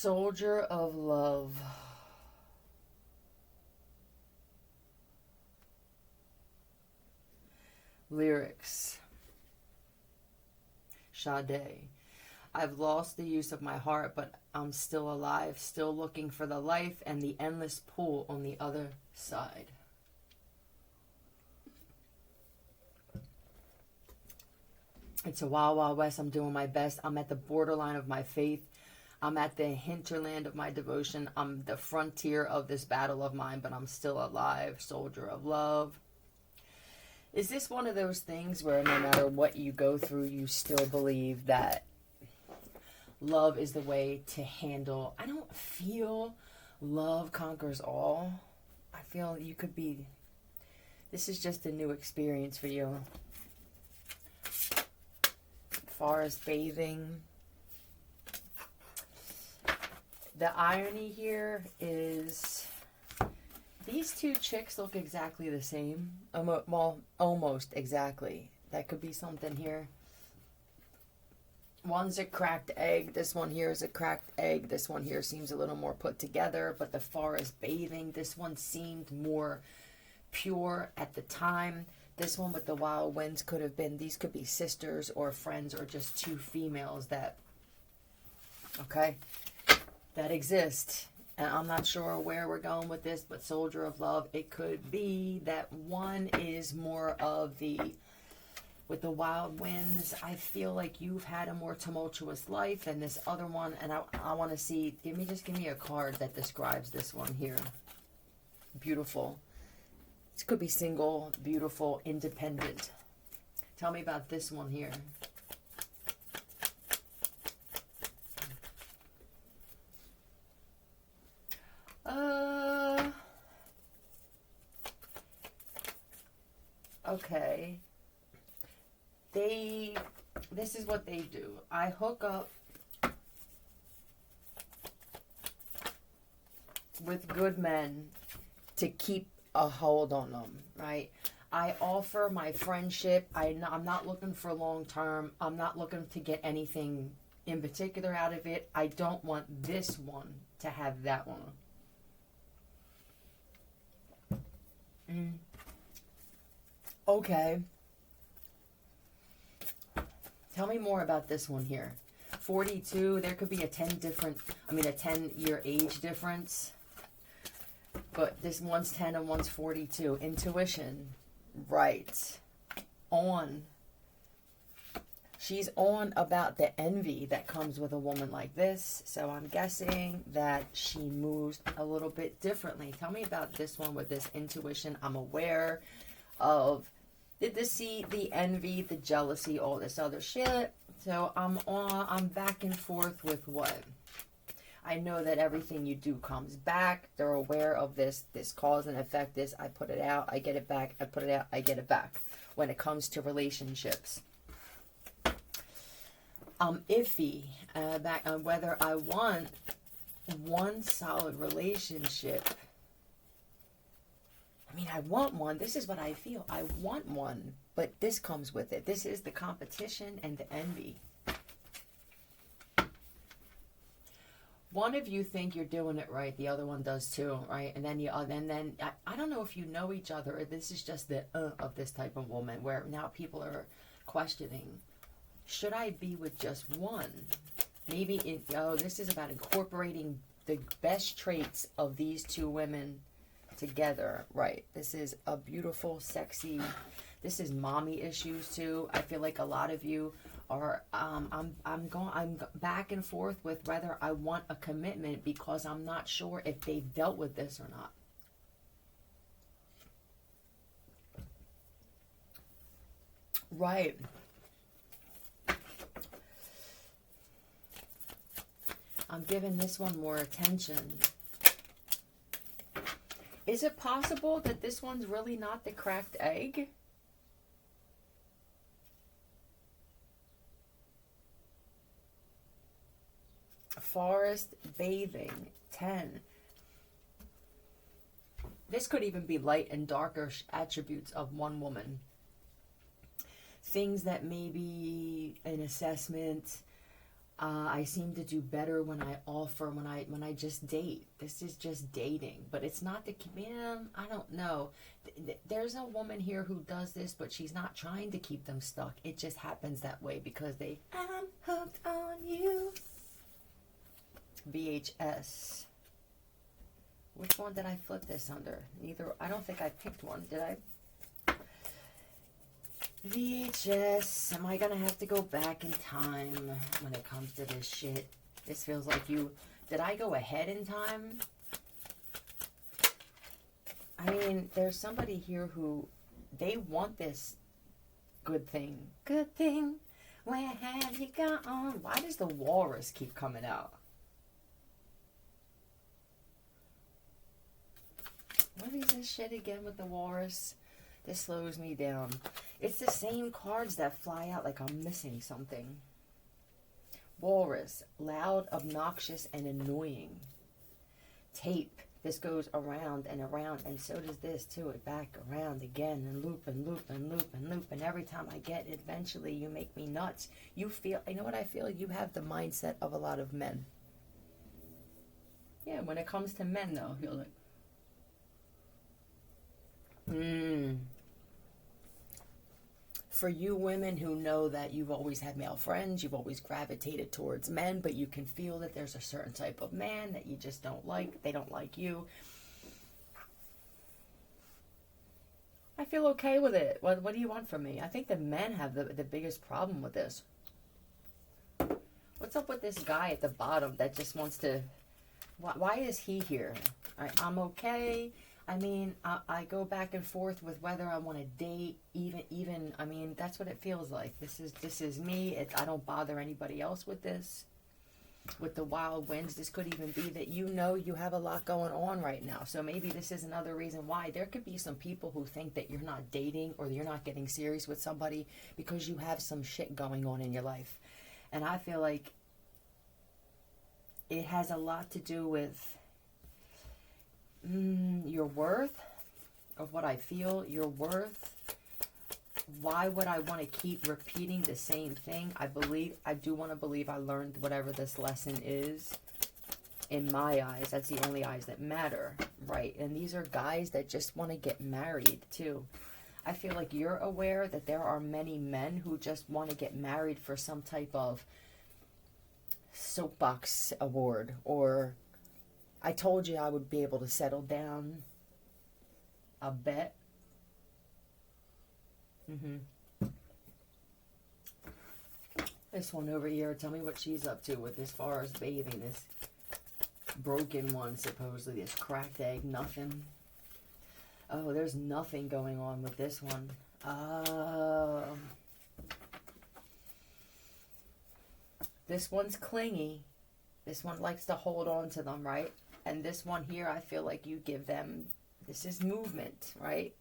Soldier of Love. Lyrics. Sade. I've lost the use of my heart, but I'm still alive, still looking for the life and the endless pool on the other side. It's a wild, wild west. I'm doing my best. I'm at the borderline of my faith. I'm at the hinterland of my devotion. I'm the frontier of this battle of mine, but I'm still alive. Soldier of love. Is this one of those things where no matter what you go through, you still believe that love is the way to handle? I don't feel love conquers all. I feel you could be... This is just a new experience for you. Forest bathing. The irony here is these two chicks look exactly the same. Well, almost exactly. That could be something here. One's a cracked egg. This one here is a cracked egg. This one here seems a little more put together. But the forest bathing, this one seemed more pure at the time. This one with the wild winds could have been, these could be sisters or friends or just two females that, okay, that exist. And I'm not sure where we're going with this, but Soldier of Love, it could be that one is more of the, with the wild winds, I feel like you've had a more tumultuous life than this other one. And I want to see, give me a card that describes this one here. Beautiful. This could be single, beautiful, independent. Tell me about this one here. Okay. This is what they do. I hook up with good men to keep a hold on them, right? I offer my friendship. I'm not looking for long term. I'm not looking to get anything in particular out of it. I don't want this one to have that one. Okay. Tell me more about this one here. 42, there could be a 10-year age difference. But this one's 10 and one's 42. Intuition. Right. On. She's on about the envy that comes with a woman like this. So I'm guessing that she moves a little bit differently. Tell me about this one with this intuition. I'm aware of the deceit, the envy, the jealousy, all this other shit. So I'm back and forth with what? I know that everything you do comes back. They're aware of this cause and effect. This, I put it out, I get it back. I put it out, I get it back. When it comes to relationships, I'm iffy back on whether I want one solid relationship. I mean, I want one. This is what I feel. I want one, but this comes with it. This is the competition and the envy. One of you think you're doing it right, the other one does too, right? And then I don't know if you know each other, or this is just the of this type of woman, where now people are questioning, should I be with just one? Maybe this is about incorporating the best traits of these two women together, right? This is a beautiful, sexy. This is mommy issues too. I feel like a lot of you are. I'm back and forth with whether I want a commitment because I'm not sure if they've dealt with this or not. Right. I'm giving this one more attention. Is it possible that this one's really not the cracked egg? Forest bathing, 10. This could even be light and darker attributes of one woman. Things that maybe an assessment, I seem to do better when I offer, when I just date. This is just dating, but it's not the man. I don't know. There's a woman here who does this, but she's not trying to keep them stuck. It just happens that way because I'm hooked on you. VHS. Which one did I flip this under? Neither. I don't think I picked one. Did I? VHS. Am I gonna have to go back in time when it comes to this shit? This feels like you... Did I go ahead in time? I mean, there's somebody here who... They want this good thing. Good thing. Where have you gone? Why does the walrus keep coming out? What is this shit again with the walrus? This slows me down. It's the same cards that fly out like I'm missing something. Walrus. Loud, obnoxious, and annoying. Tape. This goes around and around, and so does this too. It back around again and loop and loop and loop and loop. And every time I get it, eventually you make me nuts. You feel, you know what I feel? You have the mindset of a lot of men. Yeah, when it comes to men though, you're like, For you women who know that you've always had male friends, you've always gravitated towards men, but you can feel that there's a certain type of man that you just don't like. They don't like you. I feel okay with it. What do you want from me? I think the men have the biggest problem with this. What's up with this guy at the bottom that just wants to... Why is he here? I'm okay. I mean, I go back and forth with whether I want to date, even, I mean, that's what it feels like. This is me. I don't bother anybody else with this. With the wild winds, this could even be that you know you have a lot going on right now. So maybe this is another reason why. There could be some people who think that you're not dating or you're not getting serious with somebody because you have some shit going on in your life. And I feel like it has a lot to do with... your worth of what I feel, your worth. Why would I want to keep repeating the same thing? I do want to believe I learned whatever this lesson is. In my eyes, that's the only eyes that matter, right? And these are guys that just want to get married too. I feel like you're aware that there are many men who just want to get married for some type of soapbox award, or I told you I would be able to settle down. I bet. This one over here, tell me what she's up to with as far as bathing. This broken one, supposedly. This cracked egg, nothing. Oh, there's nothing going on with this one. This one's clingy. This one likes to hold on to them, right? And this one here, I feel like you give them, this is movement, right?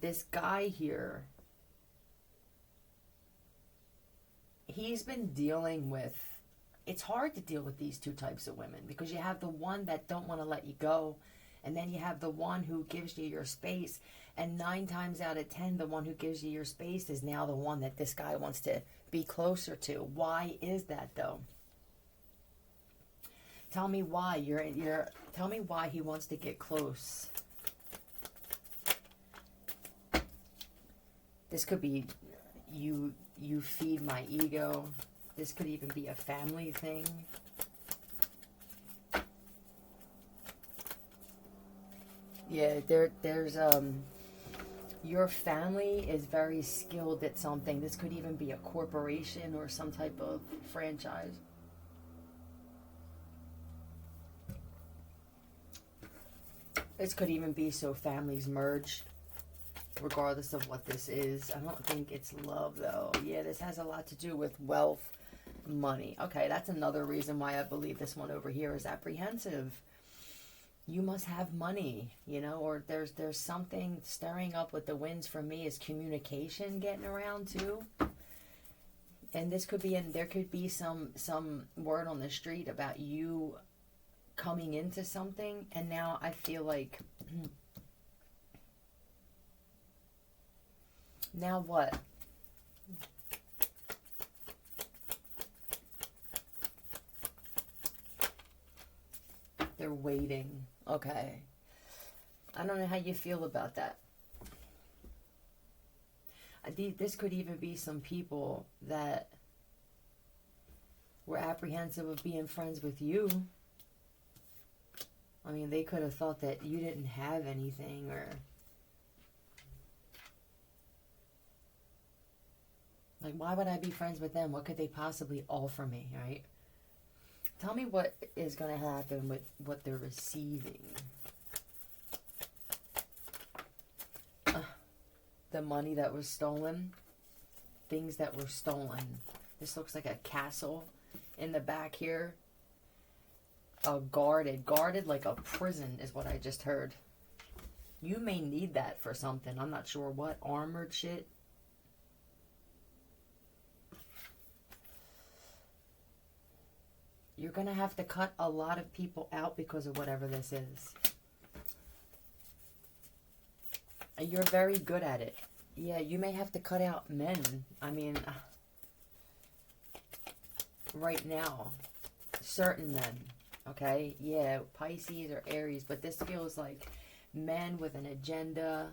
This guy here, he's been dealing with, it's hard to deal with these two types of women because you have the one that don't want to let you go, and then you have the one who gives you your space, and 9 times out of 10, the one who gives you your space is now the one that this guy wants to be closer to. Why is that though? Tell me why tell me why he wants to get close. This could be you feed my ego. This could even be a family thing. Yeah, there's your family is very skilled at something. This could even be a corporation or some type of franchise. This could even be so families merge, regardless of what this is. I don't think it's love, though. Yeah, this has a lot to do with wealth, money. Okay, that's another reason why I believe this one over here is apprehensive. You must have money, you know, or there's something stirring up with the winds for me. Is communication getting around too? And this could be, and there could be some word on the street about you coming into something, and now I feel like, now what? They're waiting. Okay. I don't know how you feel about that. This could even be some people that were apprehensive of being friends with you. I mean, they could have thought that you didn't have anything, or like, why would I be friends with them? What could they possibly offer me, right? Tell me what is going to happen with what they're receiving. The money that was stolen. Things that were stolen. This looks like a castle in the back here. Guarded like a prison is what I just heard. You may need that for something. I'm not sure what. Armored shit. You're going to have to cut a lot of people out because of whatever this is. You're very good at it. Yeah, you may have to cut out men. I mean, right now. Certain men. Okay? Yeah, Pisces or Aries. But this feels like men with an agenda.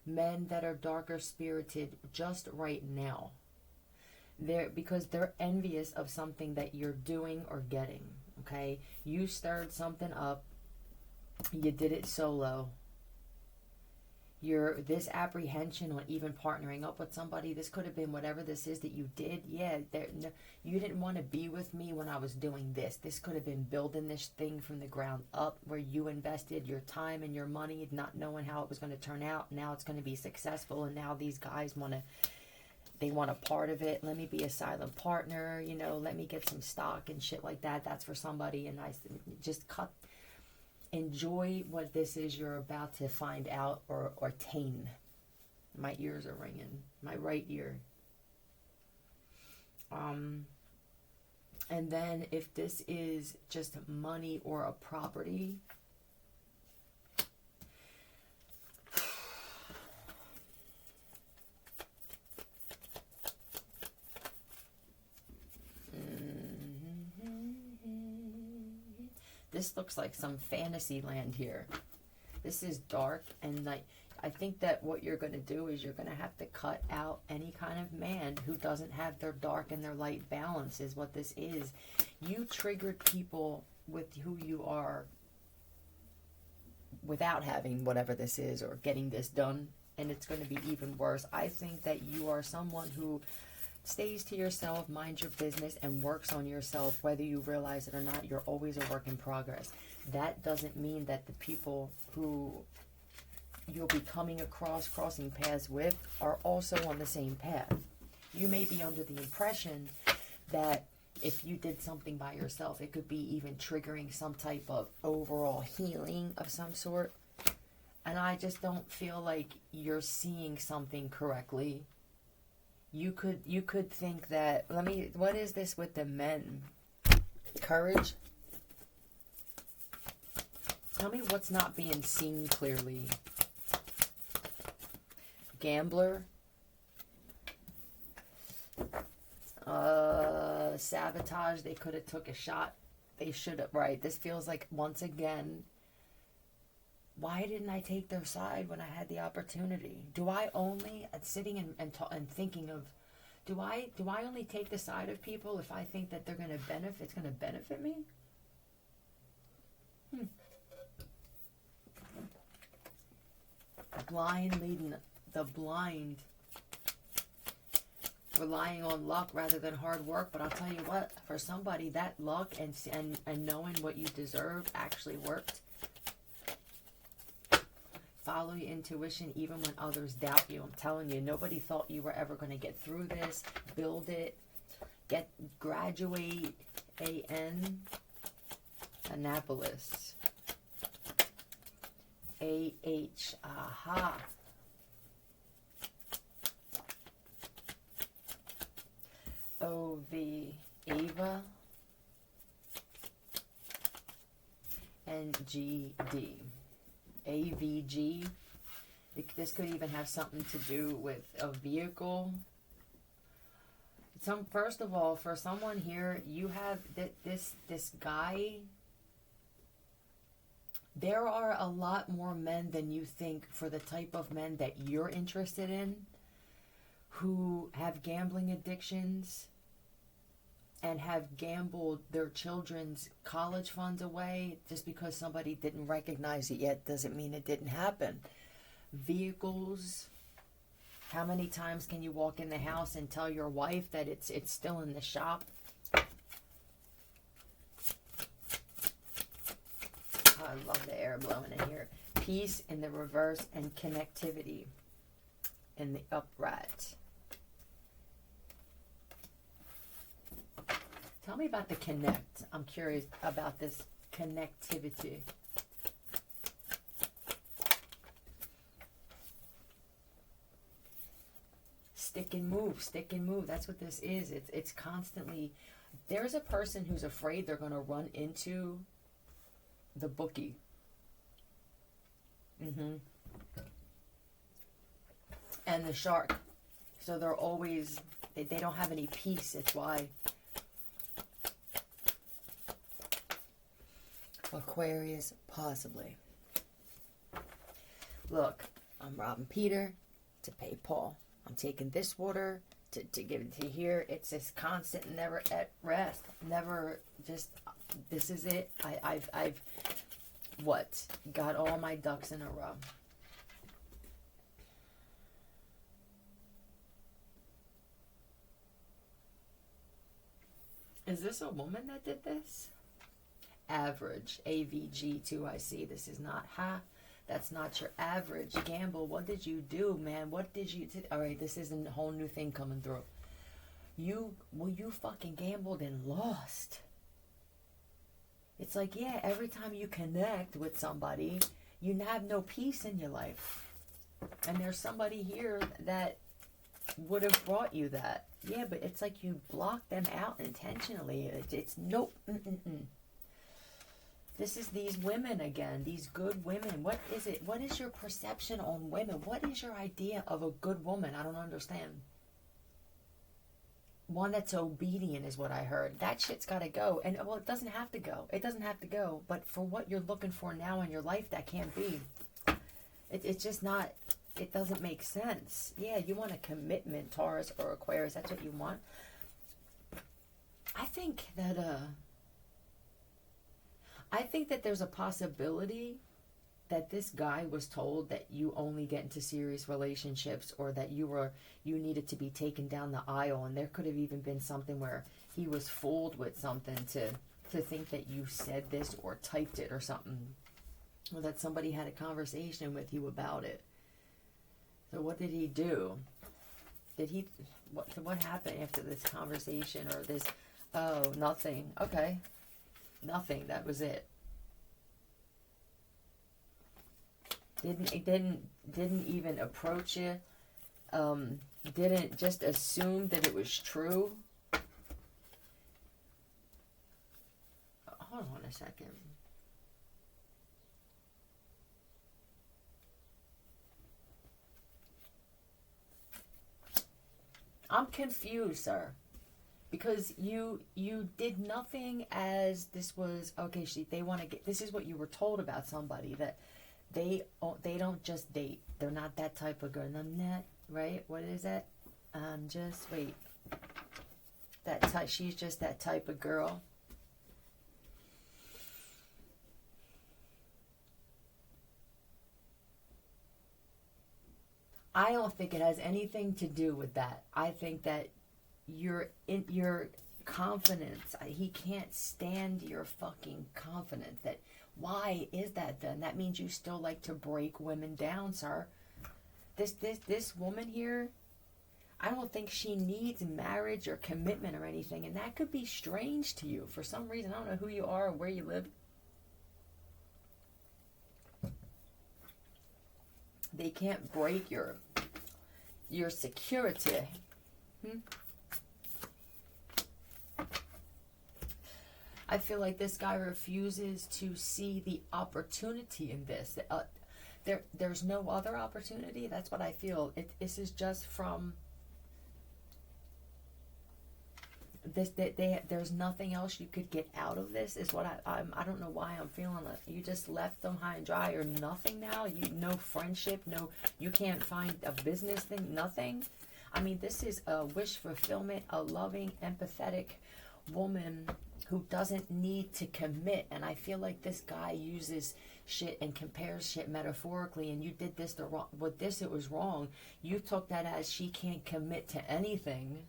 Men that are darker spirited just right now. Because they're envious of something that you're doing or getting. Okay? You stirred something up. You did it solo. This apprehension on even partnering up with somebody, this could have been whatever this is that you did. Yeah, you didn't want to be with me when I was doing this. This could have been building this thing from the ground up, where you invested your time and your money not knowing how it was going to turn out. Now it's going to be successful, and now these guys want a part of it. Let me be a silent partner, let me get some stock and shit like that. That's for somebody. And I just enjoy what this is you're about to find out or attain. My ears are ringing. My right ear. And then if this is just money or a property, this looks like some fantasy land here. This is dark, and I think that what you're going to do is you're going to have to cut out any kind of man who doesn't have their dark and their light balance, is what this is. You triggered people with who you are without having whatever this is or getting this done, and it's going to be even worse. I think that you are someone who stays to yourself, mind your business, and works on yourself, whether you realize it or not. You're always a work in progress. That doesn't mean that the people who you'll be crossing paths with are also on the same path. You may be under the impression that if you did something by yourself, it could be even triggering some type of overall healing of some sort. And I just don't feel like you're seeing something correctly. You could think that, what is this with the men? Courage? Tell me what's not being seen clearly. Gambler? Sabotage. They could have took a shot. They should have, right? This feels like, once again, why didn't I take their side when I had the opportunity? Do I only, sitting and thinking of, do I only take the side of people if I think that it's going to benefit me? Blind leading the blind, relying on luck rather than hard work. But I'll tell you what, for somebody, that luck and knowing what you deserve actually worked. Follow your intuition even when others doubt you. I'm telling you, nobody thought you were ever going to get through this. Build it. Graduate. A-N. Annapolis. A-H. Aha. O-V. Ava. And G-D. AVG. This could even have something to do with a vehicle. First of all, for someone here, you have this guy. There are a lot more men than you think for the type of men that you're interested in, who have gambling addictions and have gambled their children's college funds away. Just because somebody didn't recognize it yet doesn't mean it didn't happen. Vehicles. How many times can you walk in the house and tell your wife that it's still in the shop? Oh, I love the air blowing in here. Peace in the reverse and connectivity in the upright. Tell me about the connect. I'm curious about this connectivity. Stick and move, stick and move. That's what this is. It's constantly. There's a person who's afraid they're going to run into the bookie. And the shark. So they're always, they don't have any peace. It's why. Aquarius, possibly. Look, I'm robbing Peter to pay Paul. I'm taking this water to give it to here. It's just constant, never at rest. Never just, this is it. I've got all my ducks in a row. Is this a woman that did this? Average, AVG2, I see. This is not, that's not your average gamble. What did you do, man? What did you do? All right, this is a whole new thing coming through. You fucking gambled and lost. It's like, yeah, every time you connect with somebody, you have no peace in your life. And there's somebody here that would have brought you that. Yeah, but it's like you blocked them out intentionally. It's nope. This is these women again, these good women. What is it? What is your perception on women? What is your idea of a good woman? I don't understand. One that's obedient is what I heard. That shit's got to go. And, well, it doesn't have to go. It doesn't have to go. But for what you're looking for now in your life, that can't be. It's just not, it doesn't make sense. Yeah, you want a commitment, Taurus or Aquarius. That's what you want. I think that there's a possibility that this guy was told that you only get into serious relationships, or that you needed to be taken down the aisle, and there could have even been something where he was fooled with something to think that you said this or typed it or something, or that somebody had a conversation with you about it. So what did he do? What happened after this conversation or this? Oh, nothing. Okay. Nothing. That was it. Didn't even approach you. Didn't just assume that it was true. Hold on a second. I'm confused, sir. Because you did nothing as this was, okay, they want to get, this is what you were told about somebody, that they don't just date. They're not that type of girl. And I'm not, right? What is that? Just, wait. That type, she's just that type of girl. I don't think it has anything to do with that. I think that your confidence, he can't stand your fucking confidence. That, why is that then? That means you still like to break women down, sir. This woman here, I don't think she needs marriage or commitment or anything, and that could be strange to you for some reason. I don't know who you are or where you live. They can't break your security. I feel like this guy refuses to see the opportunity in this. There's no other opportunity. That's what I feel. This is just from there's nothing else you could get out of this is what I don't know why I'm feeling like you just left them high and dry or nothing now. No friendship, no, you can't find a business thing, nothing. I mean, this is a wish fulfillment, a loving, empathetic woman who doesn't need to commit. And I feel like this guy uses shit and compares shit metaphorically, and you did this the wrong, with this it was wrong. You took that as she can't commit to anything.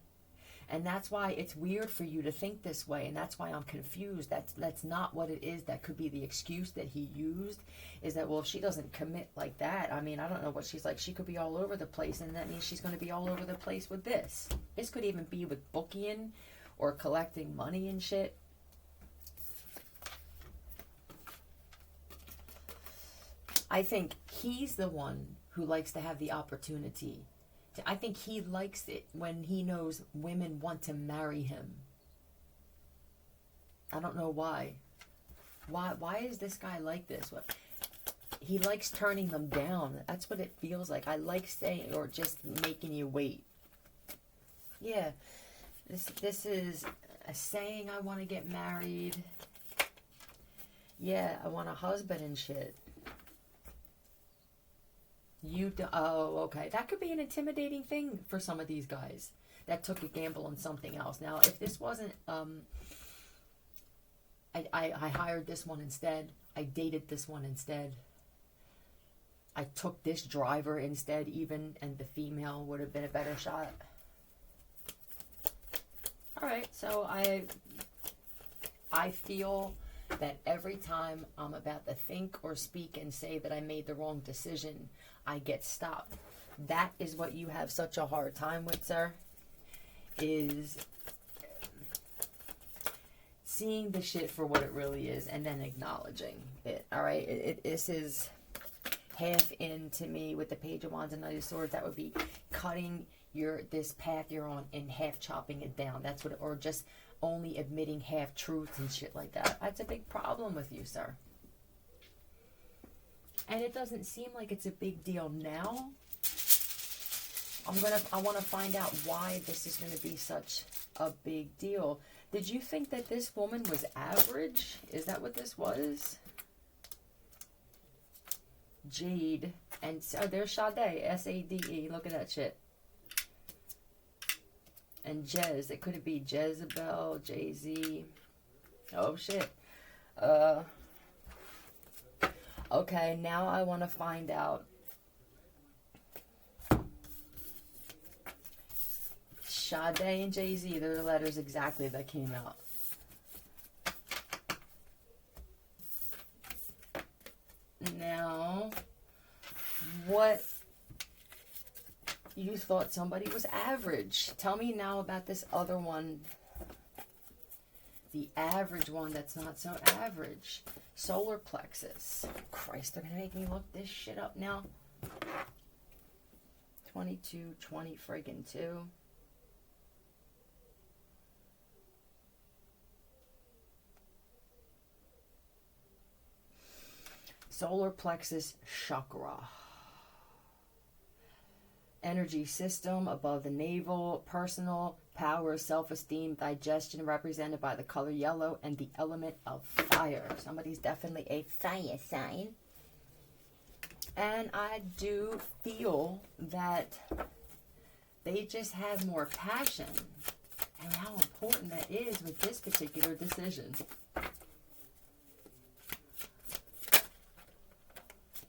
And that's why it's weird for you to think this way, and that's why I'm confused. That's not what it is. That could be the excuse that he used, is that, well, if she doesn't commit like that, I mean, I don't know what she's like. She could be all over the place, and that means she's going to be all over the place with this. This could even be with bookieing or collecting money and shit. I think he's the one who likes to have the opportunity. I think he likes it when he knows women want to marry him. I don't know why. Why is this guy like this? He likes turning them down. That's what it feels like. I like staying or just making you wait. Yeah. This is a saying I want to get married. Yeah, I want a husband and shit. Oh, okay. That could be an intimidating thing for some of these guys that took a gamble on something else. Now, if this wasn't, I hired this one instead. I dated this one instead. I took this driver instead even, and the female would have been a better shot. All right, so I feel that every time I'm about to think or speak and say that I made the wrong decision, I get stopped. That is what you have such a hard time with, sir, is seeing the shit for what it really is and then acknowledging it, all right? This is half into me with the Page of Wands and Knight of Swords. That would be cutting this path you're on and half chopping it down. That's what, or just only admitting half truths and shit like that. That's a big problem with you, sir. And it doesn't seem like it's a big deal now. I want to find out why this is going to be such a big deal. Did you think that this woman was average? Is that what this was? Jade. And so there's Sade. S-A-D-E. Look at that shit. And Jez. It could be Jezebel, Jay-Z. Oh, shit. Okay, now I want to find out. Sade and Jay-Z, they're the letters exactly that came out. Now, what you thought somebody was average. Tell me now about this other one. The average one that's not so average. Solar plexus. Christ, they're going to make me look this shit up now. 22, 20 friggin' 2. Solar plexus chakra. Energy system above the navel, personal power, self-esteem, digestion represented by the color yellow and the element of fire. Somebody's definitely a fire sign. And I do feel that they just have more passion, and how important that is with this particular decision.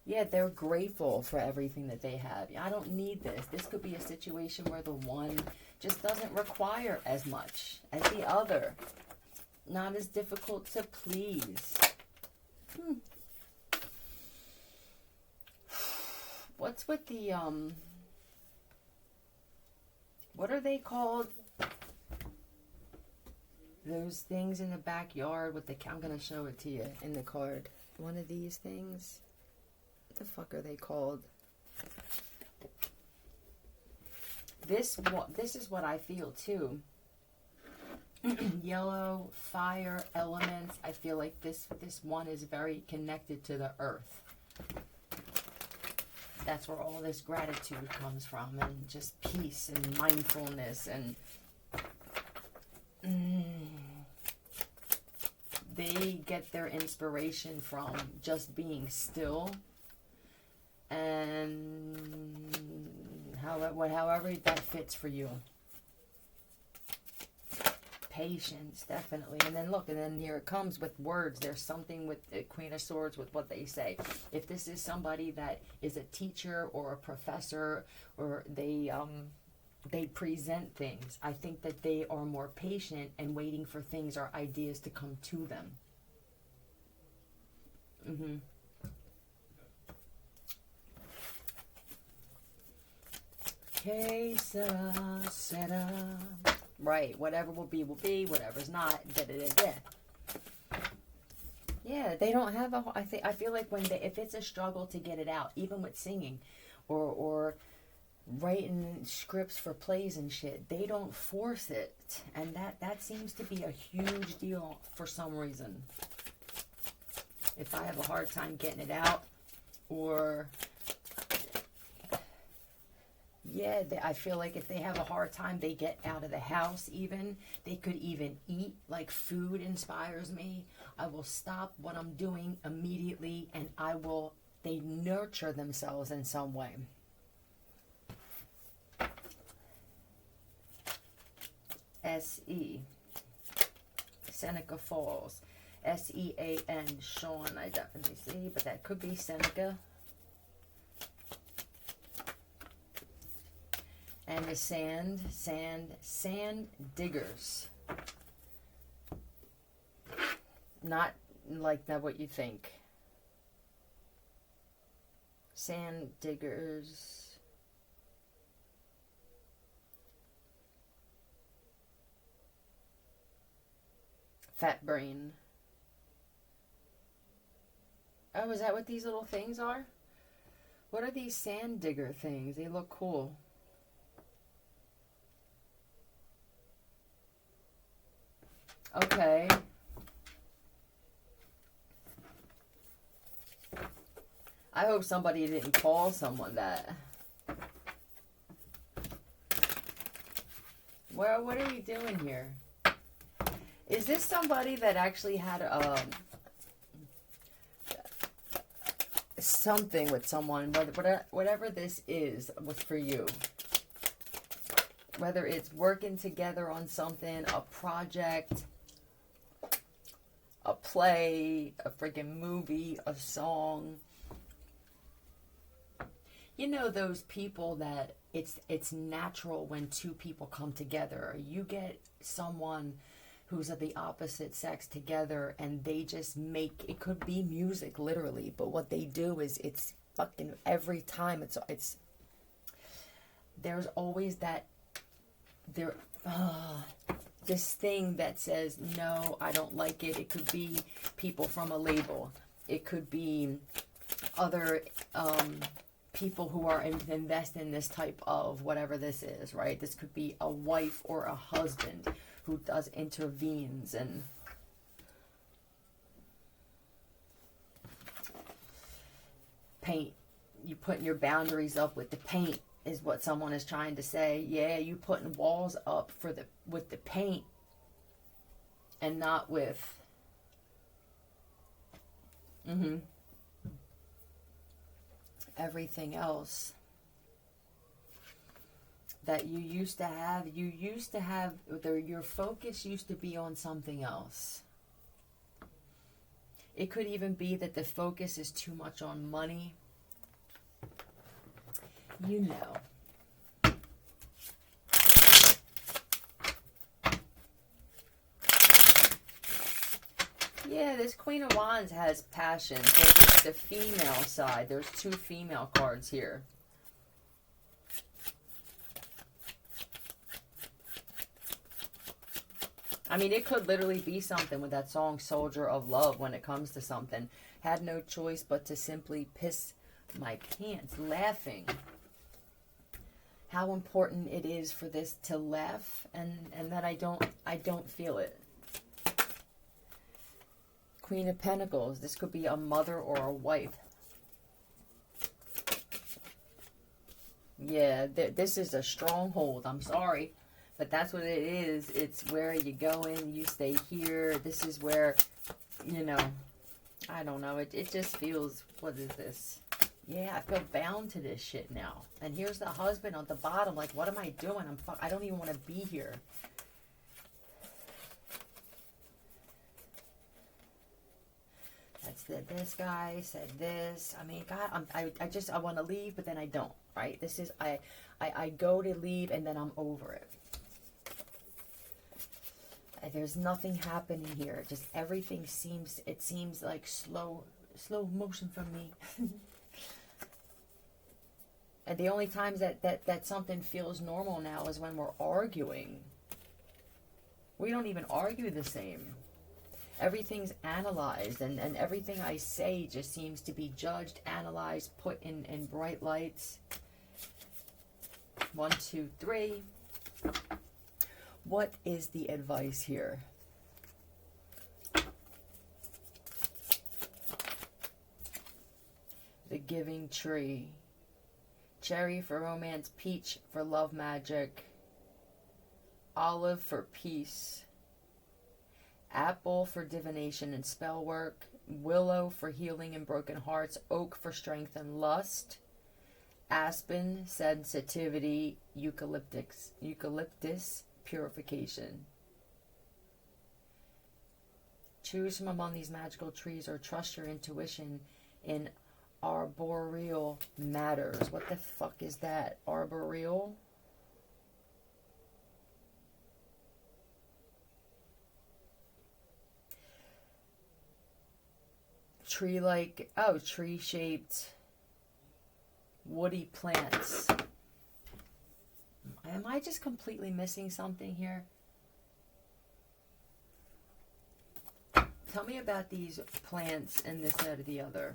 Yeah, they're grateful for everything that they have. I don't need this. This could be a situation where the one just doesn't require as much as the other. Not as difficult to please. What's with the, what are they called? Those things in the backyard with the, I'm going to show it to you in the card. One of these things. What the fuck are they called? This is what I feel too. Yellow, fire, elements. I feel like this one is very connected to the earth. That's where all this gratitude comes from, and just peace and mindfulness and They get their inspiration from just being still, and however that fits for you. Patience, definitely. And then look, and then here it comes with words. There's something with the Queen of Swords with what they say. If this is somebody that is a teacher or a professor, or they present things, I think that they are more patient and waiting for things or ideas to come to them. Okay, Sarah. Right, whatever will be, whatever's not, da-da-da-da. Yeah, they don't have I feel like if it's a struggle to get it out, even with singing or writing scripts for plays and shit, they don't force it. And that seems to be a huge deal for some reason. If I have a hard time getting it out, or yeah, I feel like if they have a hard time, they get out of the house even. They could even eat. Like, food inspires me. I will stop what I'm doing immediately, and they nurture themselves in some way. S-E. Seneca Falls. S-E-A-N. Sean, I definitely see, but that could be Seneca. And the sand diggers. Not like that what you think. Sand diggers. Fat brain. Oh, is that what these little things are? What are these sand digger things? They look cool. Okay. I hope somebody didn't call someone that. Well, what are you doing here? Is this somebody that actually had something with someone? Whatever this is was for you. Whether it's working together on something, a project, a play, a freaking movie, a song. You know those people that it's natural when two people come together. You get someone who's of the opposite sex together, and they just make, it could be music literally, but what they do is it's fucking every time it's there's always this thing that says, no, I don't like it. It could be people from a label. It could be other people who are invest in this type of whatever this is, right? This could be a wife or a husband who intervenes and paint. You putting your boundaries up with the paint is what someone is trying to say. Yeah, you putting walls up with the paint and not with everything else that you used to have. Your focus used to be on something else. It could even be that the focus is too much on money. You know. Yeah, this Queen of Wands has passion. So it's the female side. There's two female cards here. I mean, it could literally be something with that song Soldier of Love when it comes to something. Had no choice but to simply piss my pants laughing. How important it is for this to laugh and that I don't feel it. Queen of Pentacles. This could be a mother or a wife. Yeah, this is a stronghold. I'm sorry. But that's what it is. It's where you go in, you stay here. This is where, you know, I don't know. It just feels, what is this? Yeah, I feel bound to this shit now. And here's the husband on the bottom. Like, what am I doing? I don't even want to be here. This guy said this. I mean, God, I want to leave, but then I don't, right? This is, I go to leave and then I'm over it. There's nothing happening here. Just everything seems like slow motion from me. And the only times that something feels normal now is when we're arguing. We don't even argue the same. Everything's analyzed, and everything I say just seems to be judged, analyzed, put in bright lights. 1, 2, 3. What is the advice here? The giving tree. Cherry for romance, peach for love magic, olive for peace, apple for divination and spell work, willow for healing and broken hearts, oak for strength and lust, aspen, sensitivity, eucalyptus, purification. Choose from among these magical trees or trust your intuition in arboreal matters. What the fuck is that? Arboreal? Tree-like, oh, tree-shaped woody plants. Am I just completely missing something here? Tell me about these plants and this, that, or the other.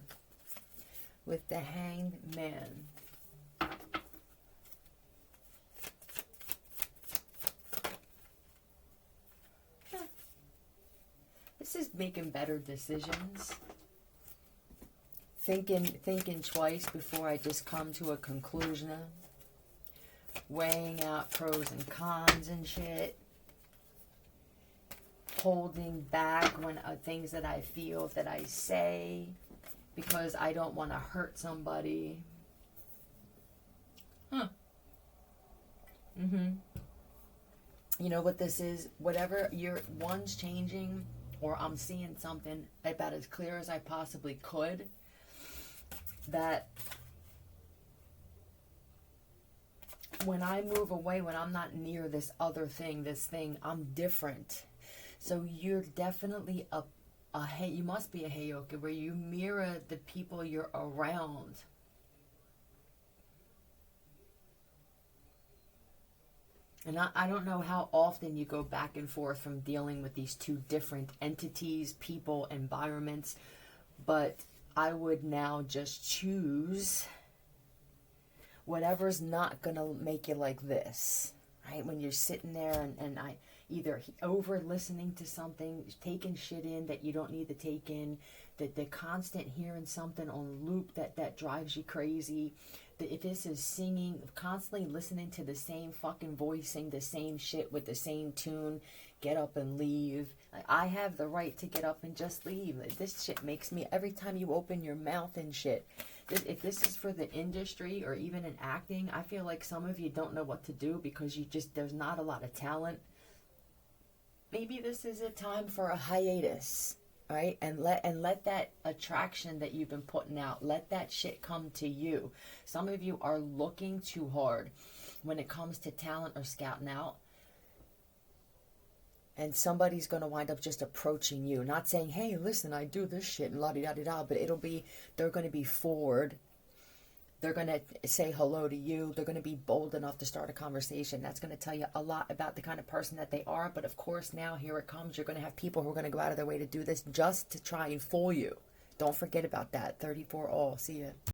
With the Hanged Man. This is making better decisions. Thinking twice before I just come to a conclusion. Weighing out pros and cons and shit. Holding back when things that I feel that I say, because I don't want to hurt somebody. Huh. You know what this is? Whatever one's changing, or I'm seeing something about as clear as I possibly could, that when I move away, when I'm not near this other thing, I'm different. So you're definitely you must be a heyoka, where you mirror the people you're around. And I don't know how often you go back and forth from dealing with these two different entities, people, environments, but I would now just choose whatever's not going to make you like this, right? When you're sitting there and I either over listening to something, taking shit in that you don't need to take in, that the constant hearing something on loop that drives you crazy, that if this is singing, constantly listening to the same fucking voice, sing the same shit with the same tune, get up and leave. I have the right to get up and just leave. This shit makes me, every time you open your mouth and shit, if this is for the industry or even in acting, I feel like some of you don't know what to do because there's not a lot of talent. Maybe this is a time for a hiatus, right? And let that attraction that you've been putting out, let that shit come to you. Some of you are looking too hard when it comes to talent or scouting out. And somebody's going to wind up just approaching you. Not saying, hey, listen, I do this shit and la-di-da-di-da. But they're going to be forward. They're going to say hello to you. They're going to be bold enough to start a conversation. That's going to tell you a lot about the kind of person that they are. But of course, now here it comes. You're going to have people who are going to go out of their way to do this just to try and fool you. Don't forget about that. 34 all. See ya.